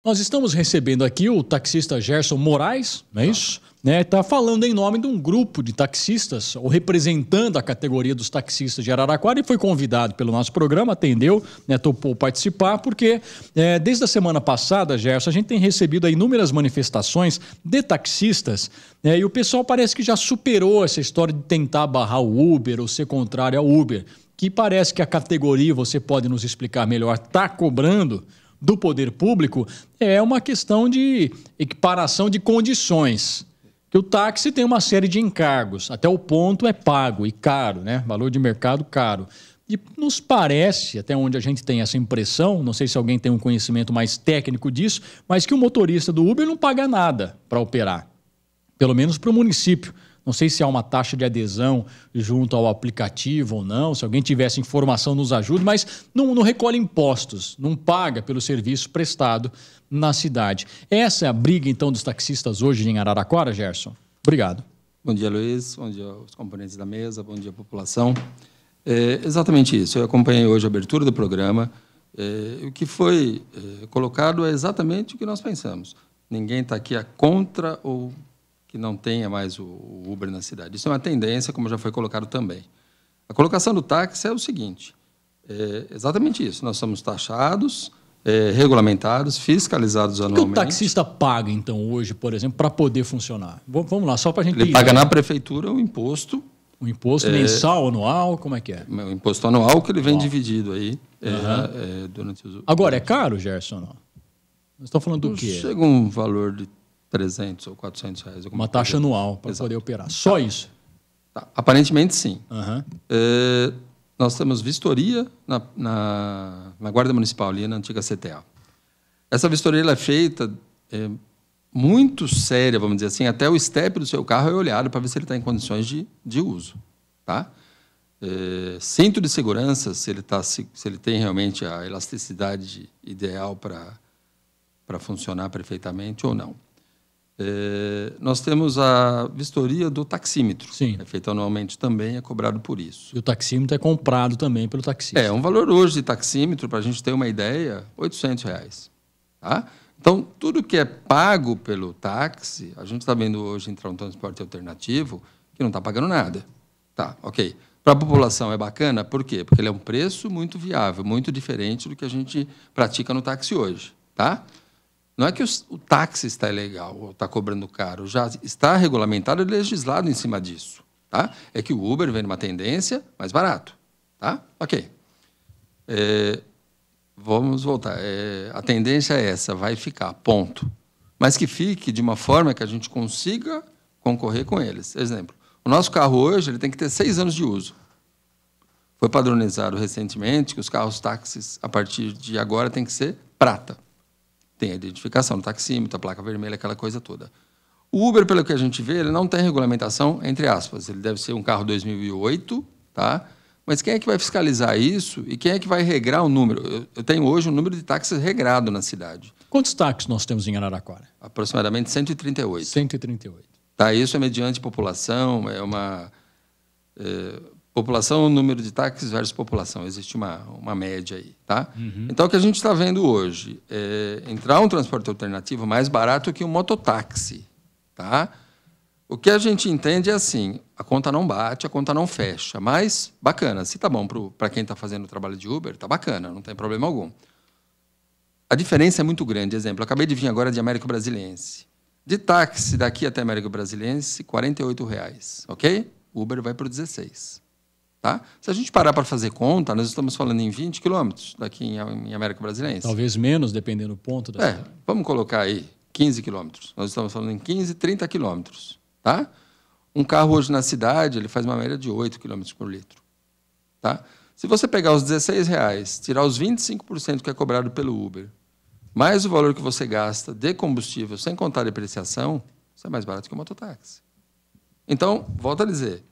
Nós estamos recebendo aqui o taxista Gerson Moraes, não é isso? Está falando em nome de um grupo de taxistas, ou representando a categoria dos taxistas de Araraquara, e foi convidado pelo nosso programa, atendeu, topou participar, porque desde a semana passada, Gerson, a gente tem recebido aí inúmeras manifestações de taxistas, e o pessoal parece que já superou essa história de tentar barrar o Uber ou ser contrário ao Uber, que parece que a categoria, você pode nos explicar melhor, está cobrando do poder público, é uma questão de equiparação de condições. Que o táxi tem uma série de encargos, até o ponto é pago e caro, né? Valor de mercado caro. E nos parece, até onde a gente tem essa impressão, não sei se alguém tem um conhecimento mais técnico disso, mas que o motorista do Uber não paga nada para operar, pelo menos para o município. Não sei se há uma taxa de adesão junto ao aplicativo ou não, se alguém tivesse informação nos ajude, mas não recolhe impostos, não paga pelo serviço prestado na cidade. Essa é a briga, então, dos taxistas hoje em Araraquara, Gerson? Obrigado. Bom dia, Luiz. Bom dia aos componentes da mesa. Bom dia, população. É exatamente isso. Eu acompanhei hoje a abertura do programa. O que foi colocado é exatamente o que nós pensamos. Ninguém está aqui contra ou que não tenha mais o Uber na cidade. Isso é uma tendência, como já foi colocado também. A colocação do táxi é o seguinte, exatamente isso. Nós somos taxados, regulamentados, fiscalizados anualmente. O que o taxista paga, então, hoje, por exemplo, para poder funcionar? Vamos lá, só para a gente... Ele paga na prefeitura o imposto. O imposto mensal, anual, como é que é? O imposto anual que ele vem dividido aí durante os... Agora, é caro, Gerson? Não? Nós estamos falando do quê? Chega um valor de 300 ou 400 reais. Uma taxa anual para poder operar. Só isso? Tá. Aparentemente, sim. Nós temos vistoria na Guarda Municipal, ali na antiga CTA. Essa vistoria ela é feita muito séria, vamos dizer assim, até o step do seu carro é olhado para ver se ele está em condições de uso. Tá? Cinto de segurança, se ele tem realmente a elasticidade ideal para funcionar perfeitamente ou não. Nós temos a vistoria do taxímetro. Sim. É feita anualmente também, é cobrado por isso. E o taxímetro é comprado também pelo taxista. Um valor hoje de taxímetro, para a gente ter uma ideia, R$800. Tá? Então, tudo que é pago pelo táxi, a gente está vendo hoje entrar um transporte alternativo que não está pagando nada. Tá, ok. Para a população é bacana, por quê? Porque ele é um preço muito viável, muito diferente do que a gente pratica no táxi hoje. Tá? Não é que o táxi está ilegal ou está cobrando caro, já está regulamentado e legislado em cima disso. Tá? É que o Uber vem numa tendência mais barato. Tá? Ok. Vamos voltar. A tendência é essa, vai ficar, ponto. Mas que fique de uma forma que a gente consiga concorrer com eles. Exemplo, o nosso carro hoje ele tem que ter 6 anos de uso. Foi padronizado recentemente que os carros táxis, a partir de agora, tem que ser prata. Tem a identificação do taxímetro, a placa vermelha, aquela coisa toda. O Uber, pelo que a gente vê, ele não tem regulamentação, entre aspas. Ele deve ser um carro 2008, tá? Mas quem é que vai fiscalizar isso e quem é que vai regrar o número? Eu tenho hoje um número de táxis regrado na cidade. Quantos táxis nós temos em Araraquara? Aproximadamente 138. 138. Tá, isso é mediante população, é uma... população, número de táxis versus população. Existe uma média aí, tá? Então, o que a gente está vendo hoje é entrar um transporte alternativo mais barato que um mototáxi, tá? O que a gente entende é assim, a conta não bate, a conta não fecha, mas bacana. Se tá bom para quem está fazendo o trabalho de Uber, tá bacana, não tem problema algum. A diferença é muito grande. Exemplo, eu acabei de vir agora de Américo Brasiliense. De táxi daqui até Américo Brasiliense, R$48, ok? Uber vai por 16. Tá? Se a gente parar para fazer conta, nós estamos falando em 20 quilômetros daqui em América Brasiliense. Talvez menos, dependendo do ponto da cidade. Vamos colocar aí 15 quilômetros. Nós estamos falando em 15, 30 quilômetros. Tá? Um carro hoje na cidade ele faz uma média de 8 quilômetros por litro. Tá? Se você pegar os R$16, tirar os 25% que é cobrado pelo Uber, mais o valor que você gasta de combustível, sem contar a depreciação, isso é mais barato que o mototáxi. Então, volto a dizer,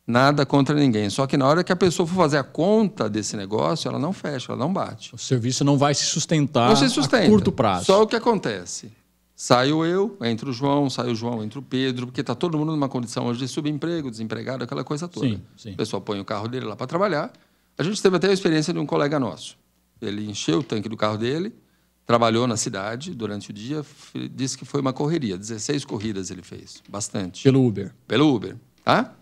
nada contra ninguém. Só que na hora que a pessoa for fazer a conta desse negócio, ela não fecha, ela não bate. O serviço não vai se sustentar não se sustenta. A curto prazo. Só o que acontece. Saio eu, entra o João, sai o João, entra o Pedro, porque está todo mundo numa condição hoje de subemprego, desempregado, aquela coisa toda. Sim, sim. O pessoal põe o carro dele lá para trabalhar. A gente teve até a experiência de um colega nosso. Ele encheu o tanque do carro dele trabalhou na cidade durante o dia, disse que foi uma correria. 16 corridas ele fez, bastante. Pelo Uber. Pelo Uber, tá?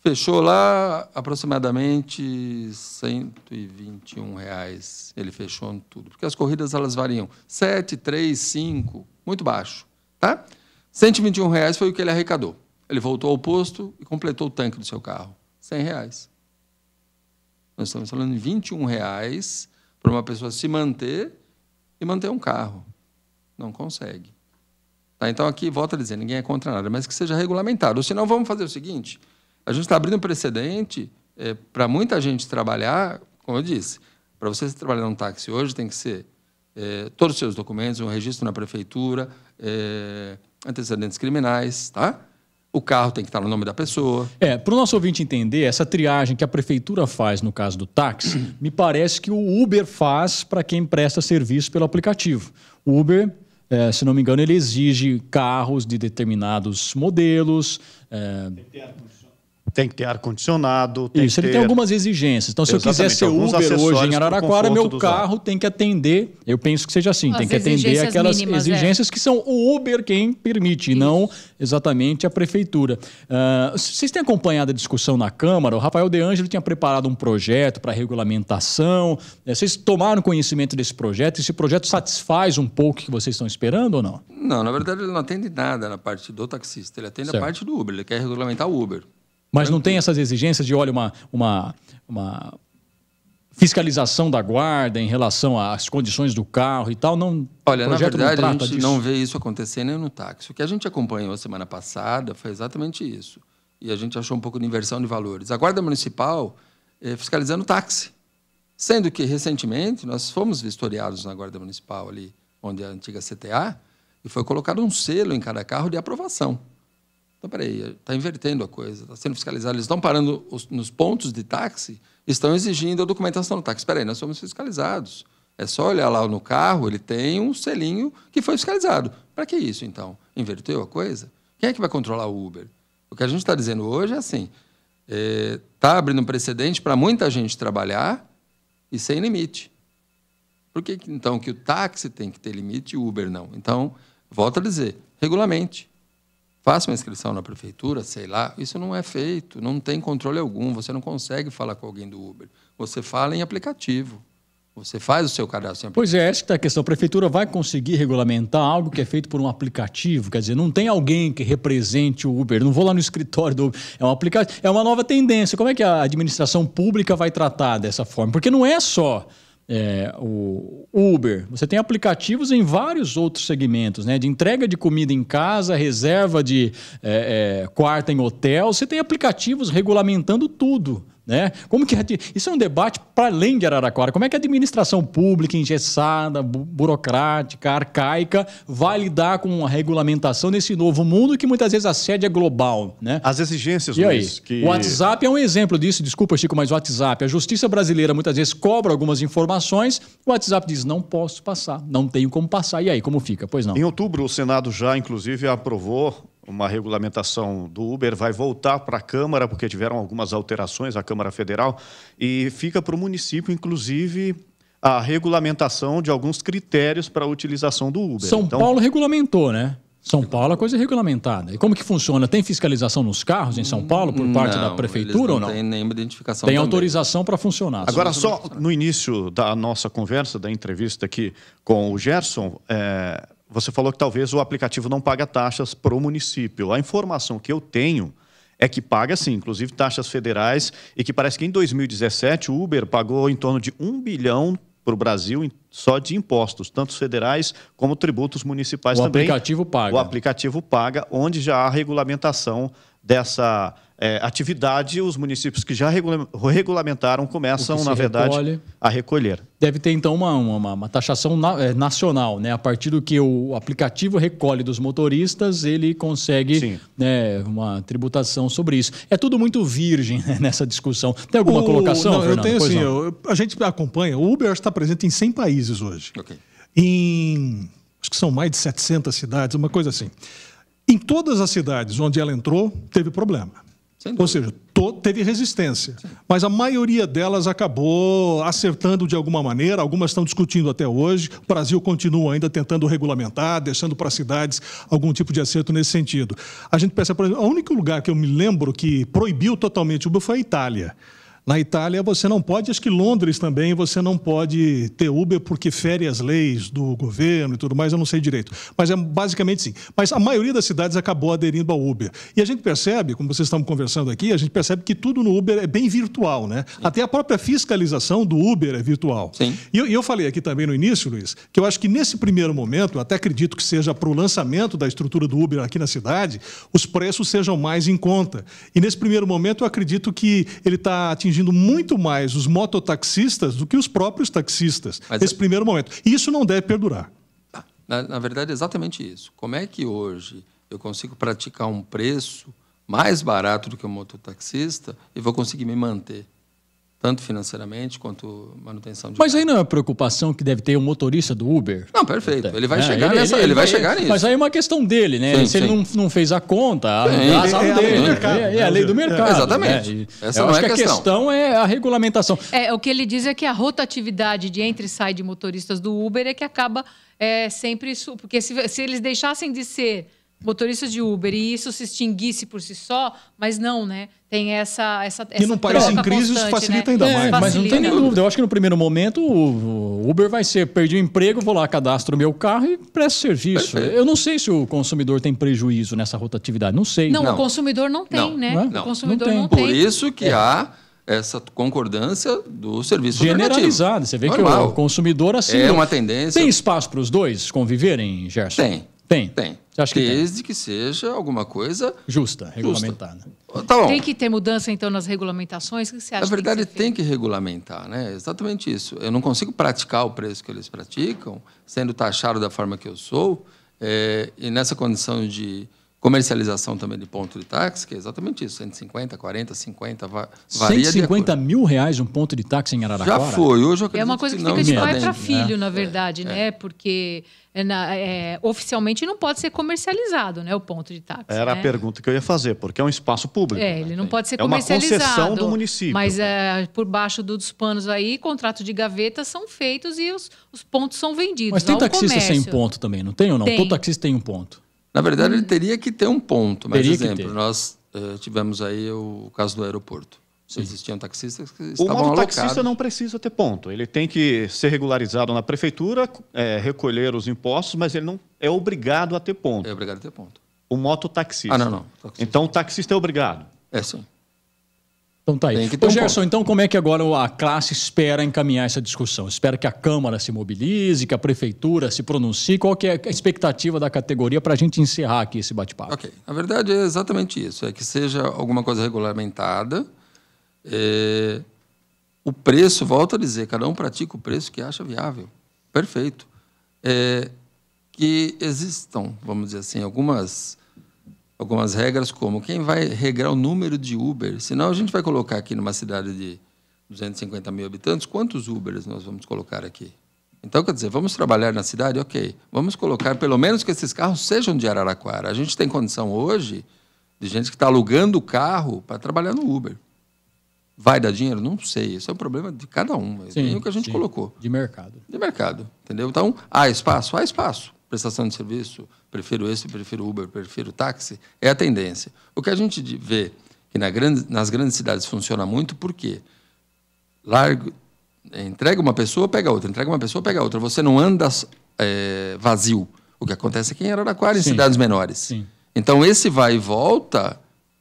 Fechou lá aproximadamente R$121. Ele fechou tudo. Porque as corridas elas variam 7, 3, 5, muito baixo. Tá? R$121 foi o que ele arrecadou. Ele voltou ao posto e completou o tanque do seu carro. R$100. Nós estamos falando de R$21 para uma pessoa se manter e manter um carro. Não consegue. Tá? Então, aqui, volto a dizer, ninguém é contra nada, mas que seja regulamentado. Ou senão, vamos fazer o seguinte... A gente está abrindo um precedente para muita gente trabalhar, como eu disse, para você trabalhar num táxi hoje tem que ser todos os seus documentos, um registro na prefeitura, antecedentes criminais, tá? O carro tem que estar no nome da pessoa. Para o nosso ouvinte entender, essa triagem que a prefeitura faz no caso do táxi, me parece que o Uber faz para quem presta serviço pelo aplicativo. O Uber, se não me engano, ele exige carros de determinados modelos. Tem que ter ar-condicionado. Isso, ele tem algumas exigências. Então, se eu quiser ser Uber hoje em Araraquara, meu carro tem que atender, eu penso que seja assim, tem que atender aquelas exigências que são o Uber quem permite, e não exatamente a prefeitura. Vocês têm acompanhado a discussão na Câmara? O Rafael De Ângelo tinha preparado um projeto para regulamentação. Vocês tomaram conhecimento desse projeto? Esse projeto satisfaz um pouco o que vocês estão esperando ou não? Não, na verdade, ele não atende nada na parte do taxista. Ele atende a parte do Uber. Ele quer regulamentar o Uber. Mas não tem essas exigências de, olha, uma fiscalização da guarda em relação às condições do carro e tal? Não, olha, na verdade, a gente não vê isso acontecendo nem no táxi. O que a gente acompanhou a semana passada foi exatamente isso. E a gente achou um pouco de inversão de valores. A Guarda Municipal fiscalizando o táxi. Sendo que, recentemente, nós fomos vistoriados na Guarda Municipal, ali onde é a antiga CTA, e foi colocado um selo em cada carro de aprovação. Então, peraí, está invertendo a coisa, está sendo fiscalizado. Eles estão parando nos pontos de táxi, estão exigindo a documentação do táxi. Espera aí, nós somos fiscalizados. É só olhar lá no carro, ele tem um selinho que foi fiscalizado. Para que isso, então? Inverteu a coisa? Quem é que vai controlar o Uber? O que a gente está dizendo hoje é assim, está abrindo um precedente para muita gente trabalhar e sem limite. Por que, então, que o táxi tem que ter limite e o Uber não? Então, volto a dizer, regulamente. Faça uma inscrição na prefeitura, sei lá, isso não é feito, não tem controle algum, você não consegue falar com alguém do Uber. Você fala em aplicativo, você faz o seu cadastro em aplicativo. Pois é, essa que é a questão. A prefeitura vai conseguir regulamentar algo que é feito por um aplicativo? Quer dizer, não tem alguém que represente o Uber, não vou lá no escritório do Uber. É um aplicativo, é uma nova tendência. Como é que a administração pública vai tratar dessa forma? Porque não é só... o Uber, você tem aplicativos em vários outros segmentos, né? De entrega de comida em casa, reserva de quarto em hotel, você tem aplicativos regulamentando tudo, né? Como que isso é um debate para além de Araraquara. Como é que a administração pública engessada, burocrática, arcaica vai lidar com a regulamentação nesse novo mundo que muitas vezes a sede é global, né? As exigências, e Luiz, aí? O WhatsApp é um exemplo disso. Desculpa, Chico, mas o WhatsApp, a justiça brasileira muitas vezes cobra algumas informações, o WhatsApp diz, não posso passar, não tenho como passar. E aí, como fica? Pois não. Em outubro, o Senado já, inclusive, aprovou uma regulamentação do Uber, vai voltar para a Câmara, porque tiveram algumas alterações, a Câmara Federal, e fica para o município, inclusive, a regulamentação de alguns critérios para a utilização do Uber. São Paulo regulamentou, né? São Paulo é coisa regulamentada. E como que funciona? Tem fiscalização nos carros em São Paulo por parte da prefeitura ou não? Não tem nenhuma identificação. Tem autorização para funcionar. Agora, só no início da nossa conversa, da entrevista aqui com o Gerson, você falou que talvez o aplicativo não paga taxas para o município. A informação que eu tenho é que paga, sim, inclusive taxas federais, e que parece que em 2017 o Uber pagou em torno de 1 bilhão para o Brasil só de impostos, tanto federais como tributos municipais também. O aplicativo paga. O aplicativo paga, onde já há regulamentação dessa atividade, os municípios que já regulamentaram começam, na verdade, a recolher. Deve ter, então, uma taxação nacional, né? A partir do que o aplicativo recolhe dos motoristas, ele consegue, né, uma tributação sobre isso. É tudo muito virgem, né, nessa discussão. Tem alguma colocação, não, Fernando? Eu tenho, assim, a gente acompanha, o Uber está presente em 100 países hoje. Okay. Acho que são mais de 700 cidades, uma coisa assim. Em todas as cidades onde ela entrou, teve problema. Ou seja, teve resistência. Mas a maioria delas acabou acertando de alguma maneira, algumas estão discutindo até hoje. O Brasil continua ainda tentando regulamentar, deixando para as cidades algum tipo de acerto nesse sentido. A gente percebe, por exemplo, o único lugar que eu me lembro que proibiu totalmente o Uber foi a Itália. Na Itália, você não pode, acho que Londres também, você não pode ter Uber porque fere as leis do governo e tudo mais, eu não sei direito. Mas é basicamente sim. Mas a maioria das cidades acabou aderindo ao Uber. E a gente percebe, como vocês estão conversando aqui, a gente percebe que tudo no Uber é bem virtual, né? Sim. Até a própria fiscalização do Uber é virtual. Sim. E eu falei aqui também no início, Luiz, que eu acho que nesse primeiro momento, eu até acredito que seja para o lançamento da estrutura do Uber aqui na cidade, os preços sejam mais em conta. E nesse primeiro momento, eu acredito que ele está atingindo muito mais os mototaxistas do que os próprios taxistas, nesse primeiro momento. E isso não deve perdurar. Na verdade, é exatamente isso. Como é que hoje eu consigo praticar um preço mais barato do que o mototaxista e vou conseguir me manter? Tanto financeiramente quanto manutenção de Mas carro. aí não é uma preocupação que deve ter o motorista do Uber? Não, perfeito. Ele vai chegar ele vai chegar nisso. Mas aí é uma questão dele, né? Sim, Se ele não fez a conta, é a lei do mercado. Exatamente. Né? Essa eu não acho é que a questão é a regulamentação. O que ele diz é que a rotatividade de entra e sai de motoristas do Uber é que acaba sempre... Porque se eles deixassem de ser motoristas de Uber e isso se extinguisse por si só, mas não, né? Tem essa e num país em crise isso facilita, né? Ainda mais. Mas não tem nem dúvida. Eu acho que no primeiro momento o Uber vai ser, perdi o emprego, vou lá, cadastro o meu carro e presto serviço. Perfeito. Eu não sei se o consumidor tem prejuízo nessa rotatividade. Não sei. Não, o consumidor não tem, né? Não. O consumidor Não não tem. tem. Por isso que há essa concordância do serviço generalizada. Você vê normal. Que o consumidor assim é uma tendência. Tem espaço para os dois conviverem, Gerson? Tem. Você acha que desde que seja alguma coisa justa, regulamentada. Tá bom. Tem que ter mudança, então, nas regulamentações? O que você acha? Na verdade, que tem que regulamentar, né? Exatamente isso. Eu não consigo praticar o preço que eles praticam, sendo taxado da forma que eu sou, e nessa condição de comercialização também de ponto de táxi, que é exatamente isso, 150, 40, 50, varia 150 mil reais um ponto de táxi em Araraquara? Já foi. Hoje eu acredito é uma coisa que não fica de pai está para dentro. filho, na verdade, né? Porque oficialmente não pode ser comercializado, né? O ponto de táxi. Era a pergunta que eu ia fazer, porque é um espaço público. Ele não pode ser uma comercializado. concessão do município. Mas por baixo dos panos aí, contratos de gaveta são feitos e os pontos são vendidos. Mas tem taxista comércio. sem ponto também, não tem ou não? Tem. Todo taxista tem um ponto. Na verdade, ele teria que ter um ponto. Mas, Teria que exemplo, ter. nós tivemos aí o caso do aeroporto. Existiam taxistas que O estavam alocados. mototaxista não precisa ter ponto. Ele tem que ser regularizado na prefeitura, recolher os impostos, mas ele não é obrigado a ter ponto. É obrigado a ter ponto. O mototaxista. Não. Taxista. Então, o taxista é obrigado. Sim. Então tá aí. Tem que ter Ô, um Gerson, ponto. então como é que agora a classe espera encaminhar essa discussão? Espera que a Câmara se mobilize, que a Prefeitura se pronuncie? Qual que é a expectativa da categoria para a gente encerrar aqui esse bate-papo? Ok. Na verdade, é exatamente isso. É que seja alguma coisa regulamentada. O preço, volto a dizer, cada um pratica o preço que acha viável. Perfeito. Que existam, vamos dizer assim, algumas regras, como quem vai regrar o número de Uber. Senão, a gente vai colocar aqui numa cidade de 250 mil habitantes, quantos Ubers nós vamos colocar aqui? Então, quer dizer, vamos trabalhar na cidade? Ok. Vamos colocar, pelo menos, que esses carros sejam de Araraquara. A gente tem condição hoje de gente que está alugando o carro para trabalhar no Uber. Vai dar dinheiro? Não sei. Isso é um problema de cada um. É o que a gente colocou. De mercado. De mercado, entendeu? Então, há espaço? Há espaço. Prestação de serviço, prefiro esse, prefiro Uber, prefiro táxi, é a tendência. O que a gente vê que nas grandes cidades funciona muito, por quê? Entrega uma pessoa, pega outra, entrega uma pessoa, pega outra. Você não anda vazio. O que acontece aqui em Araraquara, em cidades menores. Sim. Então, esse vai e volta,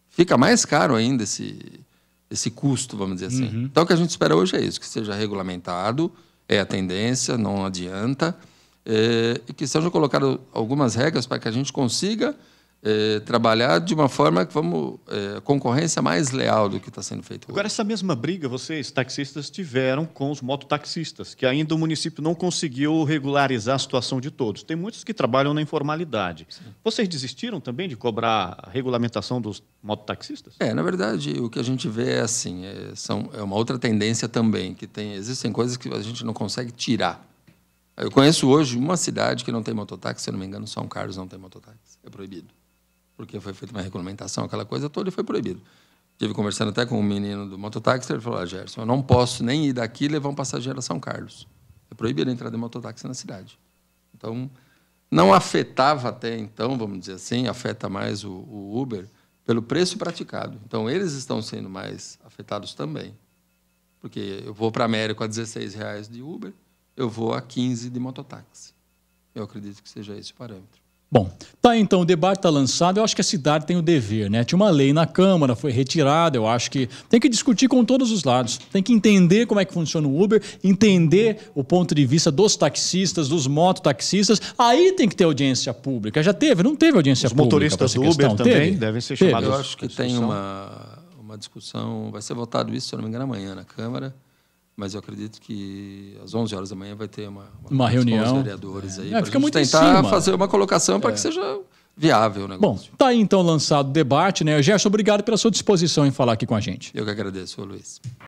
fica mais caro ainda esse custo, vamos dizer assim. Então, o que a gente espera hoje é isso, que seja regulamentado, é a tendência, não adianta, e que sejam colocadas algumas regras para que a gente consiga trabalhar de uma forma que concorrência mais leal do que está sendo feito hoje. Agora, essa mesma briga vocês, taxistas, tiveram com os mototaxistas, que ainda o município não conseguiu regularizar a situação de todos. Tem muitos que trabalham na informalidade. Sim. Vocês desistiram também de cobrar a regulamentação dos mototaxistas? Na verdade, o que a gente vê é assim, é uma outra tendência também, que existem coisas que a gente não consegue tirar. Eu conheço hoje uma cidade que não tem mototáxi, se eu não me engano, São Carlos não tem mototáxi. É proibido. Porque foi feita uma regulamentação, aquela coisa toda, e foi proibido. Estive conversando até com um menino do mototáxi, ele falou, Gerson, eu não posso nem ir daqui e levar um passageiro a São Carlos. É proibido a entrada de mototáxi na cidade. Então, não afetava até então, vamos dizer assim, afeta mais o Uber pelo preço praticado. Então, eles estão sendo mais afetados também. Porque eu vou para a América a R$16 de Uber, eu vou a 15 de mototáxi. Eu acredito que seja esse o parâmetro. Bom, tá, então, o debate está lançado, eu acho que a cidade tem o dever, né? Tinha uma lei na Câmara, foi retirada, eu acho que tem que discutir com todos os lados, tem que entender como é que funciona o Uber, entender o ponto de vista dos taxistas, dos mototaxistas, aí tem que ter audiência pública. Já teve? Não teve audiência pública? Os motoristas do Uber também devem ser chamados. Eu acho que tem uma discussão, vai ser votado isso, se eu não me engano, amanhã na Câmara, mas eu acredito que às 11 horas da manhã vai ter uma reunião com os vereadores aí, para a gente tentar fazer uma colocação para que seja viável o negócio. Bom, tá aí então lançado o debate, né? Gerson, obrigado pela sua disposição em falar aqui com a gente. Eu que agradeço, Luiz.